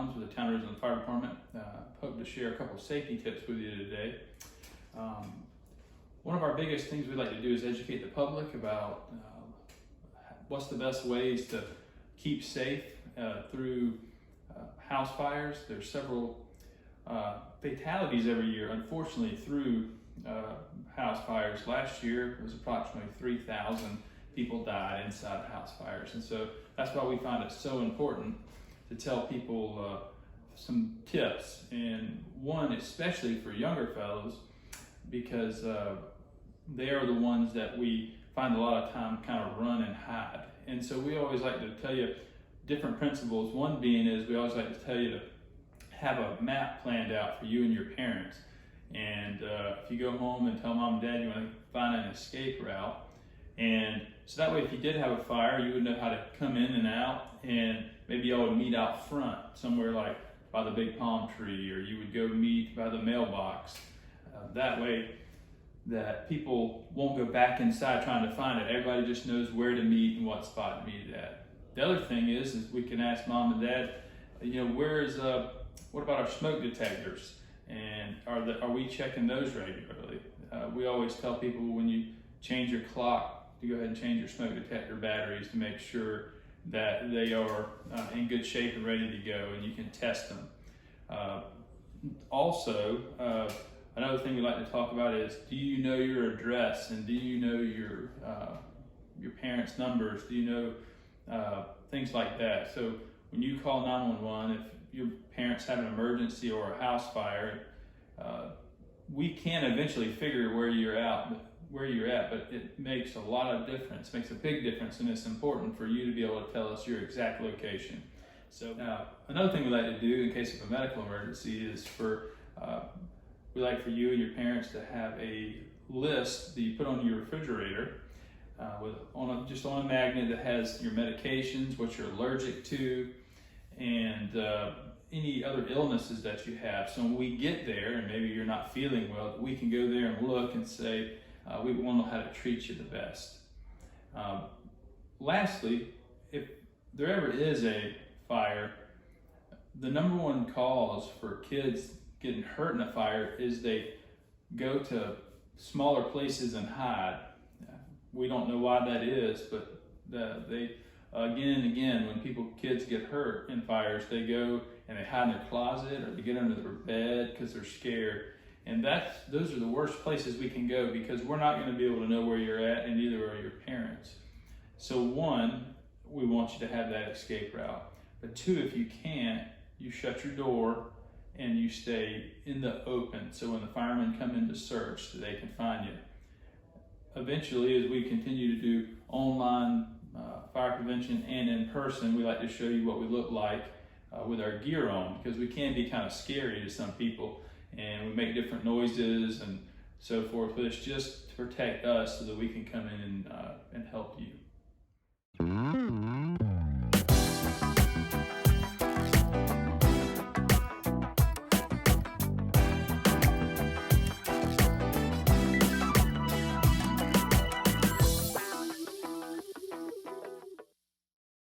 Collins with the Town Ridgeland Fire Department. Hope to share a couple of safety tips with you today. One of our biggest things we like to do is educate the public about what's the best ways to keep safe through house fires. There's several fatalities every year, unfortunately, through house fires. Last year, it was approximately 3,000 people died inside house fires. And so that's why we find it so important to tell people some tips. And one, especially for younger fellows, because they are the ones that we find a lot of time kind of run and hide. And so we always like to tell you different principles. One being is we always like to tell you to have a map planned out for you and your parents. And if you go home and tell mom and dad you want to find an escape route, and so that way if you did have a fire, you would know how to come in and out, and maybe y'all would meet out front somewhere like by the big palm tree, or you would go meet by the mailbox. That way that people won't go back inside trying to find it. Everybody just knows where to meet and what spot to meet at. The other thing is we can ask mom and dad, what about our smoke detectors? And are we checking those regularly? We always tell people when you change your clock to go ahead and change your smoke detector batteries to make sure that they are in good shape and ready to go, and you can test them. Also, another thing we like to talk about is, do you know your address, and do you know your parents' numbers? Do you know things like that? So when you call 911, if your parents have an emergency or a house fire, we can eventually figure where you're at, but it makes a lot of difference, makes a big difference, and it's important for you to be able to tell us your exact location. So now, another thing we like to do in case of a medical emergency is we like for you and your parents to have a list that you put on your refrigerator just on a magnet that has your medications, what you're allergic to, and any other illnesses that you have. So when we get there and maybe you're not feeling well, we can go there and look and say, we want to know how to treat you the best. Lastly, if there ever is a fire, the number one cause for kids getting hurt in a fire is they go to smaller places and hide. We don't know why that is, but they again and again, when kids get hurt in fires, they go and they hide in their closet or they get under their bed because they're scared. And those are the worst places we can go, because we're not going to be able to know where you're at, and neither are your parents. So one, we want you to have that escape route. But two, if you can't, you shut your door and you stay in the open. So when the firemen come in to search, they can find you. Eventually, as we continue to do online fire prevention and in person, we like to show you what we look like with our gear on, because we can be kind of scary to some people, and we make different noises and so forth, but it's just to protect us so that we can come in and help you.